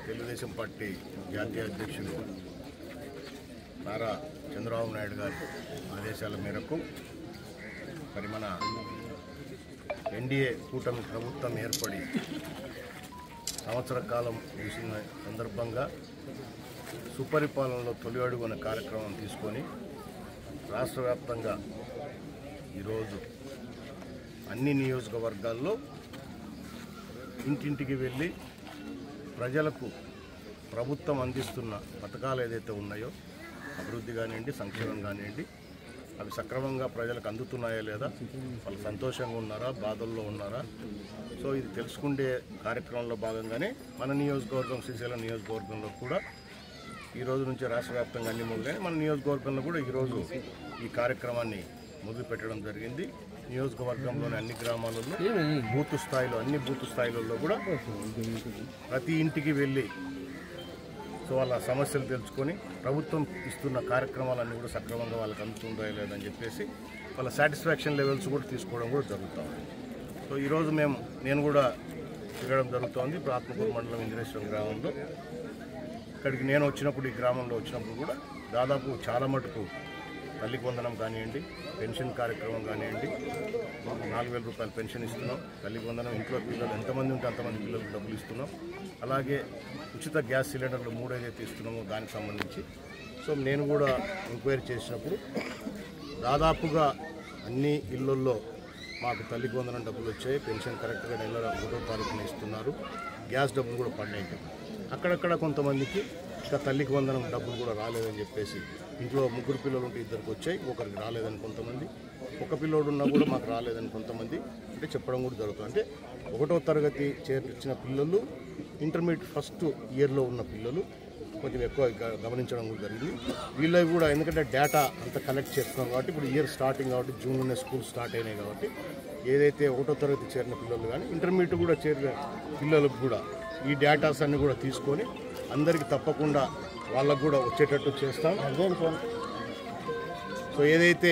Telugu Desam party జాతీయ అధ్యక్షులు నారా చంద్రబాబు నాయుడు గారి ఆదేశాల మేరకు మరి మన ఎన్డీఏ కూటమి ప్రభుత్వం ఏర్పడి సంవత్సర కాలం ముగిసిన సందర్భంగా సుపరిపాలనలో తొలి అడుగు అనే కార్యక్రమం తీసుకొని రాష్ట్ర వ్యాప్తంగా ఈరోజు అన్ని నియోజకవర్గాల్లో ఇంటింటికి వెళ్ళి ప్రజలకు ప్రభుత్వం అందిస్తున్న పథకాలు ఏదైతే ఉన్నాయో అభివృద్ధి కానివ్వండి, సంక్షేమం కానివ్వండి, అవి సక్రమంగా ప్రజలకు అందుతున్నాయా లేదా, వాళ్ళు సంతోషంగా ఉన్నారా, బాధల్లో ఉన్నారా, సో ఇది తెలుసుకునే కార్యక్రమంలో భాగంగానే మన నియోజకవర్గం శ్రీశైలం నియోజకవర్గంలో కూడా ఈ రోజు నుంచి రాష్ట్ర వ్యాప్తంగా అన్ని మొదలైన మన నియోజకవర్గంలో కూడా ఈరోజు ఈ కార్యక్రమాన్ని మొదలు పెట్టడం జరిగింది. నియోజకవర్గంలోని అన్ని గ్రామాలలో బూత్ స్థాయిలో అన్ని బూత్ స్థాయిలలో కూడా ప్రతి ఇంటికి వెళ్ళి సో వాళ్ళ సమస్యలు తెలుసుకొని ప్రభుత్వం ఇస్తున్న కార్యక్రమాలన్నీ కూడా సక్రమంగా వాళ్ళకి అందుతుందా లేదని చెప్పేసి వాళ్ళ సాటిస్ఫాక్షన్ లెవెల్స్ కూడా తీసుకోవడం కూడా జరుగుతుంది. సో ఈరోజు నేను కూడా తిరగడం జరుగుతుంది. ఇప్పుడు ఆత్మకూరు మండలం ఇంజనేశ్వరం గ్రామంలో ఇక్కడికి నేను వచ్చినప్పుడు ఈ గ్రామంలో వచ్చినప్పుడు కూడా దాదాపు చాలా మటుకు తల్లికి వందనం కానివ్వండి, పెన్షన్ కార్యక్రమం కానివ్వండి, 4,000 రూపాయలు పెన్షన్ ఇస్తున్నాం. తల్లికి వందనం ఇంట్లో పిల్లలు ఎంతమంది ఉంటే అంతమంది పిల్లలకు డబ్బులు ఇస్తున్నాం. అలాగే ఉచిత గ్యాస్ సిలిండర్లు 3 ఏదైతే ఇస్తున్నామో దానికి సంబంధించి సో నేను కూడా ఎంక్వైరీ చేసినప్పుడు దాదాపుగా అన్ని ఇళ్లల్లో మాకు తల్లికి వందనం డబ్బులు వచ్చాయి. పెన్షన్ కరెక్ట్గా నెల 1వ తారీఖున ఇస్తున్నారు. గ్యాస్ డబ్బులు కూడా పడినాయి. అక్కడక్కడ కొంతమందికి ఇంకా తల్లికి వందనం డబ్బులు కూడా రాలేదని చెప్పేసి ఇంట్లో 3 పిల్లలు ఉంటే 2కి వచ్చాయి, ఒకరికి రాలేదని కొంతమంది, ఒక పిల్లోడు ఉన్నా కూడా మాకు రాలేదని కొంతమంది అంటే చెప్పడం కూడా జరుగుతుంది. అంటే 1వ తరగతి చేర్చిన పిల్లలు, ఇంటర్మీడియట్ ఫస్ట్ ఇయర్లో ఉన్న పిల్లలు కొంచెం ఎక్కువ గమనించడం కూడా జరిగింది. వీళ్ళవి కూడా ఎందుకంటే డేటా అంతా కలెక్ట్ చేస్తున్నాం కాబట్టి ఇప్పుడు ఇయర్ స్టార్టింగ్ కాబట్టి జూన్లోనే స్కూల్ స్టార్ట్ అయినాయి కాబట్టి ఏదైతే 1వ తరగతి చేరిన పిల్లలు కానీ ఇంటర్మీడియట్ కూడా చేరిన పిల్లలకు కూడా ఈ డేటాస్ అన్నీ కూడా తీసుకొని అందరికీ తప్పకుండా వాళ్ళకు కూడా వచ్చేటట్టు చేస్తాం. సో ఏదైతే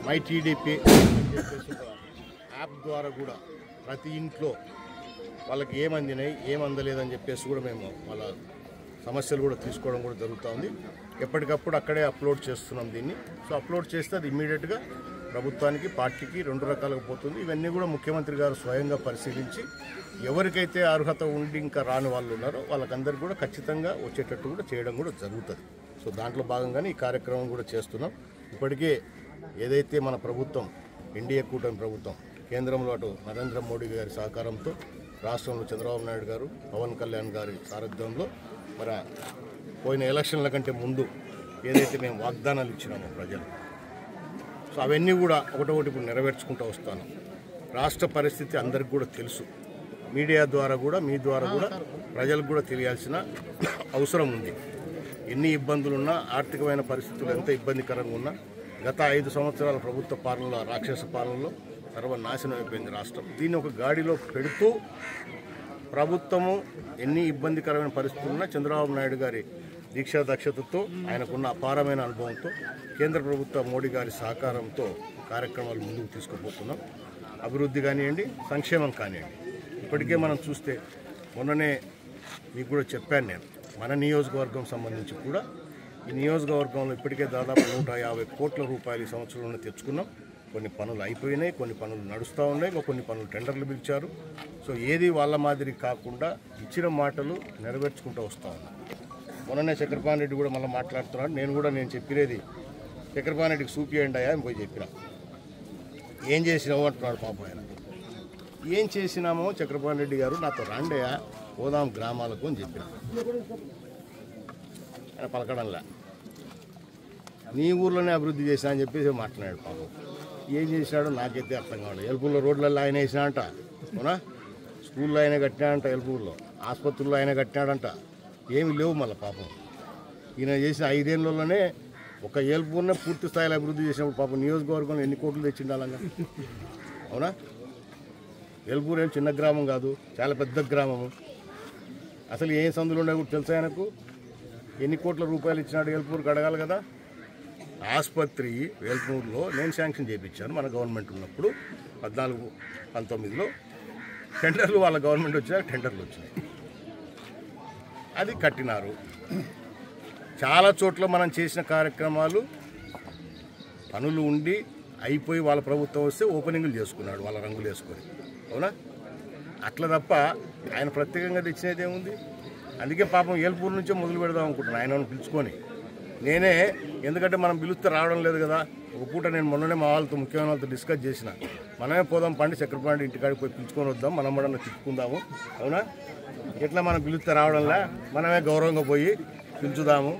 మై టీడీపీ యాప్ ద్వారా కూడా ప్రతి ఇంట్లో వాళ్ళకి ఏమందినాయి ఏమందలేదని చెప్పేసి కూడా మేము వాళ్ళ సమస్యలు కూడా తీసుకోవడం కూడా జరుగుతుంది. ఎప్పటికప్పుడు అక్కడే అప్లోడ్ చేస్తున్నాం దీన్ని. సో అప్లోడ్ చేస్తే అది ఇమ్మీడియట్గా ప్రభుత్వానికి పార్టీకి 2 రకాలుగా పోతుంది. ఇవన్నీ కూడా ముఖ్యమంత్రి గారు స్వయంగా పరిశీలించి ఎవరికైతే అర్హత ఉండి ఇంకా రాని వాళ్ళు ఉన్నారో వాళ్ళకందరికీ కూడా ఖచ్చితంగా వచ్చేటట్టు కూడా చేయడం కూడా జరుగుతుంది. సో దాంట్లో భాగంగానే ఈ కార్యక్రమం కూడా చేస్తున్నాం. ఇప్పటికే ఏదైతే మన ప్రభుత్వం ఎన్డీఏ కూటమి ప్రభుత్వం కేంద్రంలో అటు నరేంద్ర మోడీ గారి సహకారంతో రాష్ట్రంలో చంద్రబాబు నాయుడు గారు, పవన్ కళ్యాణ్ గారి సారథ్యంలో మరి పోయిన ఎలక్షన్ల కంటే ముందు ఏదైతే మేము వాగ్దానాలు ఇచ్చినామో ప్రజలు, సో అవన్నీ కూడా ఒకటొకటి ఇప్పుడు నెరవేర్చుకుంటూ వస్తాను. రాష్ట్ర పరిస్థితి అందరికి కూడా తెలుసు. మీడియా ద్వారా కూడా మీ ద్వారా కూడా ప్రజలకు కూడా తెలియాల్సిన అవసరం ఉంది. ఎన్ని ఇబ్బందులున్నా, ఆర్థికమైన పరిస్థితులు ఎంత ఇబ్బందికరంగా ఉన్నా, గత 5 సంవత్సరాల ప్రభుత్వ పాలనలో, రాక్షస పాలనలో సర్వనాశనం అయిపోయింది రాష్ట్రం. దీన్ని ఒక గాడిలో పెడుతూ ప్రభుత్వము ఎన్ని ఇబ్బందికరమైన పరిస్థితులున్నా చంద్రబాబు నాయుడు గారి దీక్షా దక్షతతో, ఆయనకున్న అపారమైన అనుభవంతో, కేంద్ర ప్రభుత్వ మోడీ గారి సహకారంతో కార్యక్రమాలు ముందుకు తీసుకుపోతున్నాం. అభివృద్ధి కానివ్వండి, సంక్షేమం కానివ్వండి. ఇప్పటికే మనం చూస్తే మొన్ననే మీకు కూడా చెప్పాను నేను, మన నియోజకవర్గం సంబంధించి కూడా ఈ నియోజకవర్గంలో ఇప్పటికే దాదాపు 150 కోట్ల రూపాయలు ఈ సంవత్సరంలో తెచ్చుకున్నాం. కొన్ని పనులు అయిపోయినాయి, కొన్ని పనులు నడుస్తూ ఉన్నాయి, కొన్ని పనులు టెండర్లు పిలిచారు. సో ఏది వాళ్ళ మాదిరి కాకుండా ఇచ్చిన మాటలు నెరవేర్చుకుంటూ వస్తూ ఉన్నాం. మొన్ననే చక్రపాణి రెడ్డి కూడా మళ్ళీ మాట్లాడుతున్నాడు. నేను చెప్పినది చక్రపాణి రెడ్డికి చూపియండి అయ్యా అని పోయి చెప్పిన. ఏం చేసినావు అంటున్నాడు పాపం ఆయన. ఏం చేసినామో చక్రపాణి రెడ్డి గారు నాతో రాండయ్యా పోదాం గ్రామాలకు అని చెప్పిన. ఆయన పలకడంలా నీ ఊర్లోనే అభివృద్ధి చేసినా అని చెప్పేసి మాట్లాడాడు పాపం. ఏం చేసినాడో నాకైతే అర్థం కావాలి. ఎల్పూర్లో రోడ్లలో ఆయన వేసినాడంట, అవునా, స్కూల్లో ఆయన కట్టినాడంట, ఎల్పూర్లో ఆసుపత్రుల్లో ఆయన కట్టినాడంట. ఏమి లేవు మళ్ళీ పాపం. ఈయన చేసిన 5 ఏళ్ళలోనే ఒక ఏల్పూర్నే పూర్తి స్థాయిలో అభివృద్ధి చేసినప్పుడు పాపం నియోజకవర్గంలో ఎన్ని కోట్లు తెచ్చిండాలంగా, అవునా. ఏల్పూర్ ఏం చిన్న గ్రామం కాదు, చాలా పెద్ద గ్రామము. అసలు ఏం సందులు ఉండే కూడా తెలుసా ఆయనకు. ఎన్ని కోట్ల రూపాయలు ఇచ్చినాడు ఏల్పూర్కి అడగాలి కదా. ఆసుపత్రి ఏల్పూర్లో నేను శాంక్షన్ చేయించాను మన గవర్నమెంట్ ఉన్నప్పుడు 14-19లో. టెండర్లు వాళ్ళ గవర్నమెంట్ వచ్చాక టెండర్లు వచ్చినాయి. అది కట్టినారు. చాలా చోట్ల మనం చేసిన కార్యక్రమాలు పనులు ఉండి అయిపోయి వాళ్ళ ప్రభుత్వం వస్తే ఓపెనింగ్లు చేసుకున్నాడు వాళ్ళ రంగులు వేసుకొని. అవునా? అట్లా తప్ప ఆయన ప్రత్యేకంగా తెచ్చినది ఏముంది? అందుకే పాపం ఏల్పూర్ నుంచే మొదలు పెడదాం అనుకుంటున్నాను ఆయనను పిలుచుకొని. నేనే ఎందుకంటే మనం పిలుస్తే రావడం లేదు కదా. ఒక పూట నేను మొన్ననే మా వాళ్ళతో ముఖ్యమైన వాళ్ళతో డిస్కస్ చేసిన, మనమే పోదాం పండి చక్రపాండి ఇంటికాడికి పోయి పిలుచుకొని వద్దాం, మనం కూడా తిప్పుకుందాము. అవునా? ఎట్లా మనం పిలిస్తే రావడంలా మనమే గౌరవంగా పోయి పిలుచుదాము.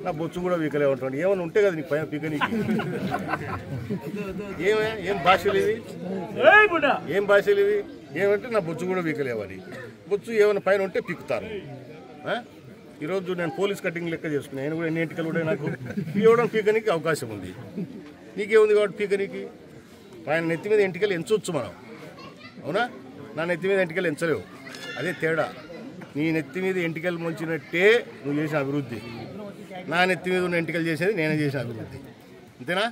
నా బొచ్చు కూడా వీకలే ఉంటాడు. ఏమైనా ఉంటే కదా నీకు పైన పీకనీకి. ఏం భాషలు ఇవి? ఏం భాషలు ఇవి? ఏమంటే నా బొచ్చు కూడా వీకలేవని. బొచ్చు ఏమైనా పైన ఉంటే పీకుతారు. ఈరోజు నేను పోలీస్ కటింగ్ లెక్క చేసుకున్నాను. నేను కూడా ఎన్ని ఎంటికలు కూడా నాకు ఇవ్వడం పీకనీకి అవకాశం ఉంది. నీకేముంది కాబట్టి పీకనీకి? ఆయన నెత్తి మీద ఎంటికలు ఎంచవచ్చు మనం. అవునా? నా నెత్తి మీద ఎంటికలు ఎంచలేవు. అదే తేడా. నీ నెత్తి మీద ఎంటికలు ముంచినట్టే నువ్వు చేసిన అభివృద్ధి, నా నెత్తి మీద ఉన్న ఎంటికలు చేసేది నేనే చేసిన అభివృద్ధి. అంతేనా?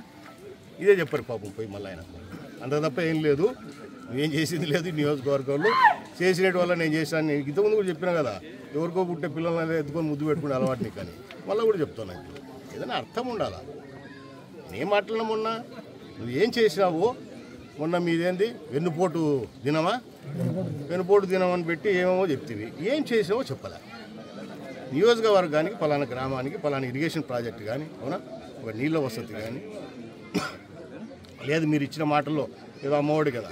ఇదే చెప్పారు పాపం పోయి మళ్ళీ ఆయన. అంత తప్ప ఏం లేదు, నువ్వేం చేసింది లేదు. నియోజకవర్గంలో చేసినట్టు వల్ల నేను చేశాను. నేను ఇంతకుముందు కూడా చెప్పినా కదా, ఎవరికో పుట్టే పిల్లల్ని ఎత్తుకొని ముద్దు పెట్టుకునే అలవాటుని. కానీ మళ్ళీ కూడా చెప్తాను, ఏదైనా అర్థం ఉండాలా. నేను మాట్లాడినా మొన్న నువ్వేం చేసినావో, మొన్న మీదేంది వెన్నుపోటు దినమా, వెన్నుపోటు దినం అని పెట్టి ఏమేమో చెప్తివి. ఏం చేసావో చెప్పలే. నియోజకవర్గానికి పలానా గ్రామానికి పలానా ఇరిగేషన్ ప్రాజెక్ట్ కానీ, అవునా, ఒక నీళ్ళ వసతి కానీ లేదు. మీరు ఇచ్చిన మాటల్లో ఏదో అమ్మఒడి కదా,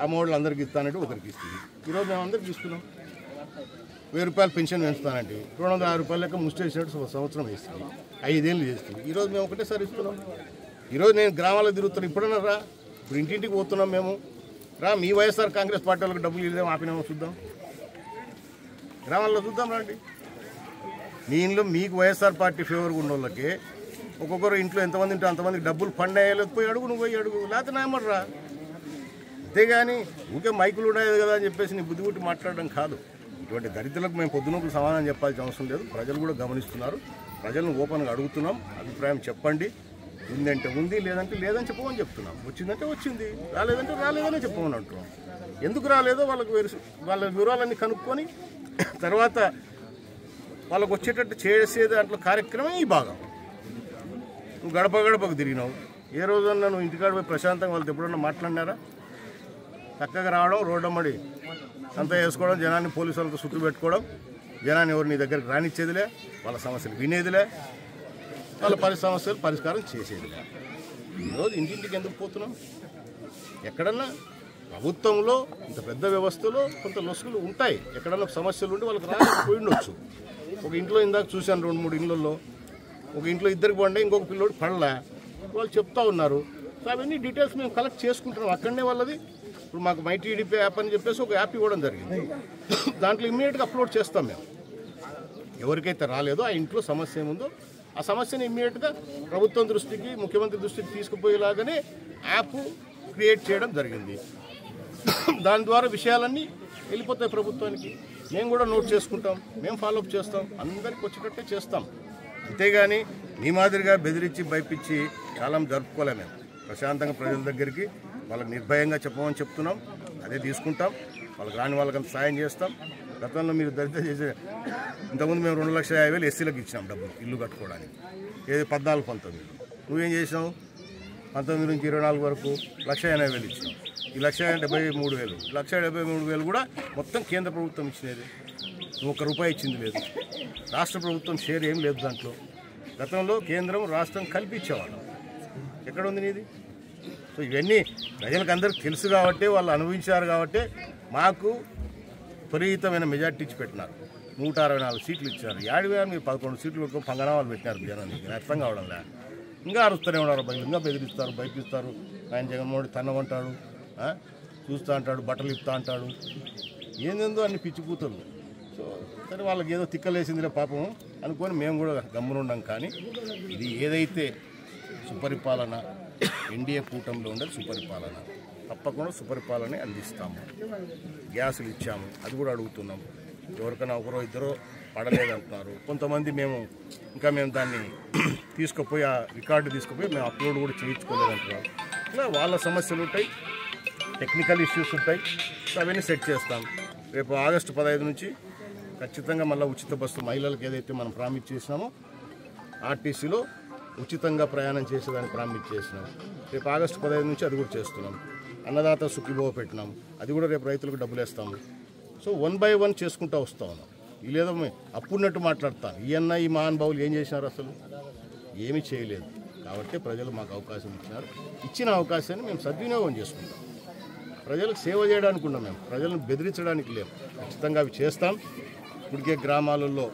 అమ్మఒడిలు అందరికి ఇస్తానంటే ఒకరికి ఇస్తుంది. ఈరోజు మేము అందరికి ఇస్తున్నాం. 1000 రూపాయలు పెన్షన్ పెంచుతానంటే 206 రూపాయల లెక్క ముస్టేసినట్టు సంవత్సరం వేస్తుంది. 5 ఏళ్ళు చేస్తుంది. ఈరోజు మేము ఒకటేసారి ఇస్తున్నాం. ఈరోజు నేను గ్రామాలకు తిరుగుతున్నాను. ఇప్పుడన్నా రా, ఇప్పుడు ఇంటింటికి పోతున్నాం మేము. రా, మీ వైఎస్ఆర్ కాంగ్రెస్ పార్టీ వాళ్ళకి డబ్బులు ఇద్దాం ఆపినామో చూద్దాం. గ్రామాల్లో చూద్దాం రండి. మీ ఇంట్లో మీకు వైఎస్ఆర్ పార్టీ ఫేవర్గా ఉన్న వాళ్ళకి ఒక్కొక్కరు ఇంట్లో ఎంతమంది ఉంటే అంతమందికి డబ్బులు ఫండ్ అయ్యేది. పోయి అడుగు, నువ్వు పోయి అడుగు, లేకపోతే నాయమడరా. అంతేగాని ఊకే మైకులు ఉన్నాయి కదా అని చెప్పేసి నీ బుద్ధి పుట్టి మాట్లాడడం కాదు. ఇటువంటి దరిద్రులకు మేము పొద్దునొకరు సమాధానం చెప్పాల్సిన అవసరం లేదు. ప్రజలు కూడా గమనిస్తున్నారు. ప్రజలను ఓపెన్గా అడుగుతున్నాం, అభిప్రాయం చెప్పండి. ఉందంటే ఉంది, లేదంటే లేదని చెప్పమని చెప్తున్నాం. వచ్చిందంటే వచ్చింది, రాలేదంటే రాలేదని చెప్పమని అంటున్నాం. ఎందుకు రాలేదో వాళ్ళ వివరాలన్నీ కనుక్కొని తర్వాత వాళ్ళకు వచ్చేటట్టు చేసే దాంట్లో కార్యక్రమం ఈ భాగం. నువ్వు గడప గడపకు తిరిగినావు. ఏ రోజన్నా నువ్వు ఇంటికాడ పోయి ప్రశాంతంగా వాళ్ళతో ఎప్పుడన్నా మాట్లాడినారా? చక్కగా రావడం, రోడ్డమ్మడి అంతా వేసుకోవడం, జనాన్ని పోలీసు వాళ్ళతో చుట్టూ పెట్టుకోవడం, జనాన్ని ఎవరు నీ దగ్గరికి రానిచ్చేదిలే, వాళ్ళ సమస్యలు వినేదిలే, వాళ్ళ సమస్యలు పరిష్కారం చేసేదిలే. ఈరోజు ఇంటింటికి ఎందుకు పోతున్నాం? ఎక్కడన్నా ప్రభుత్వంలో ఇంత పెద్ద వ్యవస్థలో కొంత లొసుగులు ఉంటాయి. ఎక్కడన్నా సమస్యలు ఉండి వాళ్ళకి రాకపోయి ఉండొచ్చు. ఒక ఇంట్లో ఇందాక చూశాను 2-3 ఇళ్ళల్లో, ఒక ఇంట్లో ఇద్దరికి పడ్డా, ఇంకొక పిల్లోడు పడలే. వాళ్ళు చెప్తా ఉన్నారు. సో అవన్నీ డీటెయిల్స్ మేము కలెక్ట్ చేసుకుంటున్నాం. అక్కడనే వాళ్ళది ఇప్పుడు మాకు మై టీడీపీ యాప్ అని చెప్పేసి ఒక యాప్ ఇవ్వడం జరిగింది. దాంట్లో ఇమ్మీడియట్గా అప్లోడ్ చేస్తాం మేము. ఎవరికైతే రాలేదో ఆ ఇంట్లో సమస్య ఏముందో ఆ సమస్యని ఇమ్మీడియట్గా ప్రభుత్వం దృష్టికి, ముఖ్యమంత్రి దృష్టికి తీసుకుపోయేలాగానే యాప్ క్రియేట్ చేయడం జరిగింది. దాని ద్వారా విషయాలన్నీ వెళ్ళిపోతాయి ప్రభుత్వానికి. మేము కూడా నోట్ చేసుకుంటాం, మేము ఫాలోఅప్ చేస్తాం, అందరికి వచ్చేటట్టే చేస్తాం. అంతేగాని మీ మాదిరిగా బెదిరించి భయపించి కాలం జరుపుకోలే. మేము ప్రశాంతంగా ప్రజల దగ్గరికి వాళ్ళకి నిర్భయంగా చెప్పమని చెప్తున్నాం. అదే తీసుకుంటాం. వాళ్ళకి రాని వాళ్ళకంత సాయం చేస్తాం. గతంలో మీరు దరిద్ర చేసే ఇంతకుముందు మేము 2,50,000 ఎస్సీలకు ఇచ్చినాం డబ్బులు ఇల్లు కట్టుకోవడానికి. ఏది 14-19. నువ్వేం చేసినావు? 19 నుంచి 24 వరకు 1,80,000 ఇచ్చినావు. ఈ 1,73,000, 1,73,000 కూడా మొత్తం కేంద్ర ప్రభుత్వం ఇచ్చినది. నువ్వు ₹1 ఇచ్చింది లేదు. రాష్ట్ర ప్రభుత్వం షేర్ ఏం లేదు దాంట్లో. గతంలో కేంద్రం రాష్ట్రం కలిపి ఇచ్చేవాళ్ళం. ఎక్కడ ఉంది నీది? సో ఇవన్నీ ప్రజలకు అందరికీ తెలుసు కాబట్టి, వాళ్ళు అనుభవించారు కాబట్టి మాకు విపరీతమైన మెజార్టీ ఇచ్చి పెట్టినారు. 164 సీట్లు ఇచ్చారు. 7,000 మీరు 11 సీట్లు పంగనామాలు పెట్టినారు జనానికి. అర్థం కావడంలే. ఇంకా అరుస్తూనే ఉన్నారు. ఇంకా బెదిరిస్తారు, బయటిస్తారు. ఆయన జగన్మోహన్ తన్నమంటాడు, చూస్తూ అంటాడు, బట్టలు ఇప్తా అంటాడు, ఏందేందో అన్ని పిచ్చి కూతురు. సో సరే, వాళ్ళకి ఏదో తిక్కలేసిందిలే పాపం అనుకొని మేము కూడా గమ్మునున్నాం. కానీ ఇది ఏదైతే సుపరిపాలన, ఎన్డీఏ కూటమిలో ఉండేది సుపరిపాలన. తప్పకుండా సుపరిపాలనే అందిస్తాము. గ్యాసులు ఇచ్చాము, అది కూడా అడుగుతున్నాము. ఎవరికైనా ఒకరో ఇద్దరో పడలేదంటున్నారు. కొంతమంది మేము దాన్ని తీసుకుపోయి ఆ రికార్డు తీసుకుపోయి మేము అప్లోడ్ కూడా చేయించుకోలేదంటున్నారు. ఇలా వాళ్ళ సమస్యలు ఉంటాయి, టెక్నికల్ ఇష్యూస్ ఉంటాయి. సో అవన్నీ సెట్ చేస్తాం. రేపు ఆగస్టు 15 నుంచి ఖచ్చితంగా మళ్ళీ ఉచిత బస్సు మహిళలకు ఏదైతే మనం ప్రామిస్ చేసినామో ఆర్టీసీలో ఉచితంగా ప్రయాణం చేసేదానికి ప్రామిస్ చేసినాం. రేపు ఆగస్టు 15 నుంచి అది కూడా చేస్తున్నాం. అన్నదాత సుఖీభవ పెట్టినాం, అది కూడా రేపు రైతులకు డబ్బులు వేస్తాము. సో 1 by 1 చేసుకుంటూ వస్తూ ఉన్నాం. లేదో అప్పుడున్నట్టు మాట్లాడతాను. ఈ మహానుభావులు ఏం చేసినారు? అసలు ఏమీ చేయలేదు. కాబట్టి ప్రజలు మాకు అవకాశం ఇచ్చినారు. ఇచ్చిన అవకాశాన్ని మేము సద్వినియోగం చేసుకుంటాం. ప్రజలకు సేవ చేయడానికి ఉన్నాం, మేము ప్రజలను బెదిరించడానికి లేము. ఖచ్చితంగా అవి చేస్తాం. ఇప్పటికే గ్రామాలలో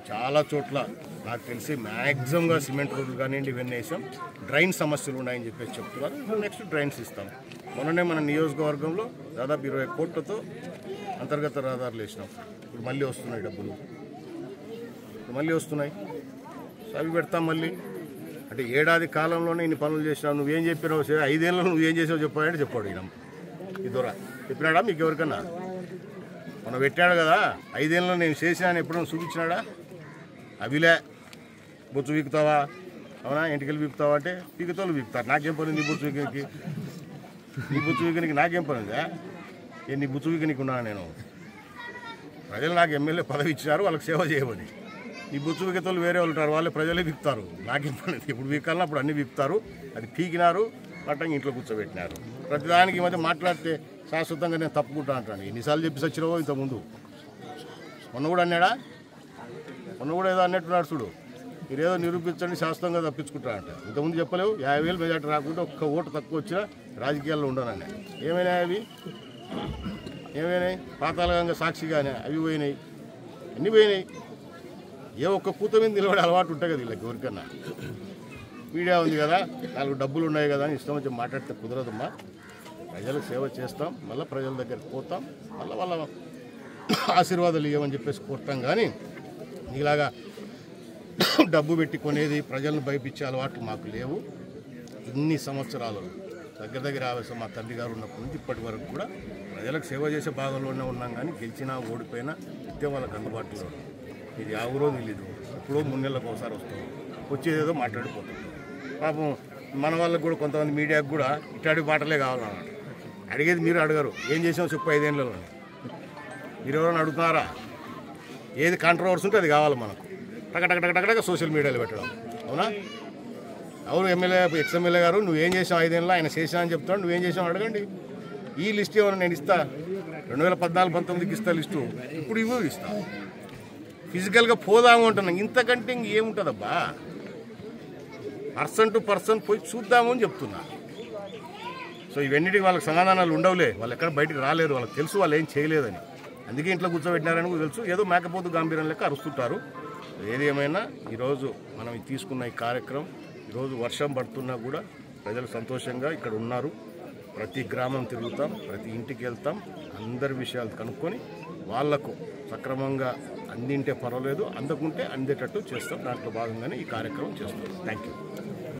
చాలా చోట్ల నాకు తెలిసి మ్యాక్సిమంగా సిమెంట్ రోడ్లు కానివ్వండి ఇవన్నీ వేసాం. డ్రైన్ సమస్యలు ఉన్నాయని చెప్పేసి చెప్తున్నారు. నెక్స్ట్ డ్రైన్స్ ఇస్తాం. మొన్ననే మన నియోజకవర్గంలో దాదాపు 20 కోట్లతో అంతర్గత రహదారులు వేసినాం. ఇప్పుడు మళ్ళీ వస్తున్నాయి డబ్బులు, మళ్ళీ వస్తున్నాయి. సో అవి పెడతాం మళ్ళీ. అంటే ఏడాది కాలంలోనే ఇన్ని పనులు చేసినావు, నువ్వేం చెప్పినావు, 5 ఏళ్ళలో నువ్వేం చేసావు చెప్పాడంటే చెప్పాడు. ఈయన ఈ దొర చెప్పినాడా మీకు ఎవరికన్నా? మనం పెట్టాడు కదా 5 ఏళ్ళలో నేను చేసినాను ఎప్పుడైనా చూపించినాడా? అవిలే బొచ్చు వీకుతావా, అవునా? ఇంటికెళ్ళి వీపుతావా అంటే పీకుతోళ్ళు వీపుతారు. నాకేం పని నీ బొచ్చు వీకనికి? నీ బొచ్చు వీకనికి నాకేం పని ఉందా? నీ బొచ్చు వీకనికి ఉన్నాను నేను. ప్రజలు నాకు ఎమ్మెల్యే పదవి ఇచ్చినారు, వాళ్ళకి సేవ చేయమని. ఈ బొచ్చు వీకతోళ్ళు వేరే వాళ్ళు ఉంటారు, వాళ్ళే ప్రజలే వీపుతారు. నాకేం పని? ఇప్పుడు వీకాలన్నా అప్పుడు అన్నీ వీపుతారు. అది పీకినారు, పట్టంగా ఇంట్లో కూర్చోబెట్టినారు. ప్రతిదానికి ఈ మధ్య మాట్లాడితే శాశ్వతంగా నేను తప్పుకుంటా అంటాను. ఎన్నిసార్లు చెప్పి సచ్చినావో ఇంతకుముందు. మొన్న కూడా అన్నాడా? మొన్న కూడా ఏదో అన్నట్టున్నాడు చూడు. మీరేదో నిరూపించండి శాశ్వతంగా తప్పించుకుంటా అంట. ఇంతకుముందు చెప్పలేవు. 50,000 మెజార్టీ రాకుండా ఒక్క ఓటు తక్కువ వచ్చినా రాజకీయాల్లో ఉండనని. ఏమైనా అవి ఏమైనాయి? పాతాళంగా సాక్షిగానే అవి పోయినాయి, అన్నీ పోయినాయి. ఏ ఒక్క కూత మీద నిలబడే అలవాటు ఉంటాయి కదా వీళ్ళకి ఎవరికన్నా. మీడియా ఉంది కదా, 4 డబ్బులు ఉన్నాయి కదా అని ఇష్టం వచ్చి మాట్లాడితే కుదరదమ్మా. ప్రజలకు సేవ చేస్తాం, మళ్ళీ ప్రజల దగ్గరికి పోతాం, మళ్ళీ వాళ్ళ ఆశీర్వాదాలు ఇవ్వమని చెప్పేసి కోరుతాం. కానీ ఇలాగా డబ్బు పెట్టి కొనేది, ప్రజలను భయపించే అలవాట్లు మాకు లేవు. ఇన్ని సంవత్సరాలు దగ్గర ఆవేశం మా తండ్రి గారు ఉన్నప్పటి నుంచి ఇప్పటి వరకు కూడా ప్రజలకు సేవ చేసే భాగంలోనే ఉన్నాం. కానీ గెలిచినా ఓడిపోయినా నిత్యం వాళ్ళకి అందుబాటులో. ఇది ఎవరో తెలీదు. ఎప్పుడో 3 నెలలకు ఒకసారి వస్తాం, వచ్చేదేదో మాట్లాడిపోతాం. పాపం మన వాళ్ళకు కూడా కొంతమంది మీడియాకు కూడా ఇట్లాంటి మాటలే కావాలన్నమాట. అడిగేది మీరు అడగరు. ఏం చేసాం చెప్పు 5 ఏళ్ళలో? మీరు ఎవరైనా అడుగుతున్నారా? ఏది కాంట్రవర్సీ ఉంటే అది కావాలి మనకు. టకటక సోషల్ మీడియాలో పెట్టడం. అవునా? ఎవరు ఎమ్మెల్యే ఎక్స్ఎమ్మెల్యే గారు నువ్వేం చేసావు 5 ఏళ్ళలో? ఆయన చేసా అని చెప్తాడు. నువ్వేం చేసావు అడగండి. ఈ లిస్ట్ ఏమైనా నేను ఇస్తా, 2014-19కి ఇస్తా లిస్టు, ఇప్పుడు ఇవ్వు ఇస్తా. ఫిజికల్గా పోదాము అంటున్నాం. ఇంతకంటే ఇంకేముంటుందబ్బా? పర్సన్ టు పర్సన్ పోయి చూద్దాము అని చెప్తున్నా. సో ఇవన్నిటికి వాళ్ళకి సమాధానాలు ఉండవులే. వాళ్ళు ఎక్కడ బయటకు రాలేరు. వాళ్ళకి తెలుసు వాళ్ళు ఏం చేయలేదని. అందుకే ఇంట్లో కూర్చోబెట్టినారని కూడా తెలుసు. ఏదో మేకపోతు గాంభీర్యం లెక్క అరుస్తుంటారు. ఏది ఏమైనా ఈరోజు మనం తీసుకున్న ఈ కార్యక్రమం, ఈరోజు వర్షం పడుతున్నా కూడా ప్రజలు సంతోషంగా ఇక్కడ ఉన్నారు. ప్రతి గ్రామం తిరుగుతాం, ప్రతి ఇంటికి వెళ్తాం, అందరి విషయాలు కనుక్కొని వాళ్లకు సక్రమంగా అందింటే పర్వాలేదు, అందకుంటే అందేటట్టు చేస్తాం. దాంట్లో భాగంగానే ఈ కార్యక్రమం చేస్తాం. Thank you.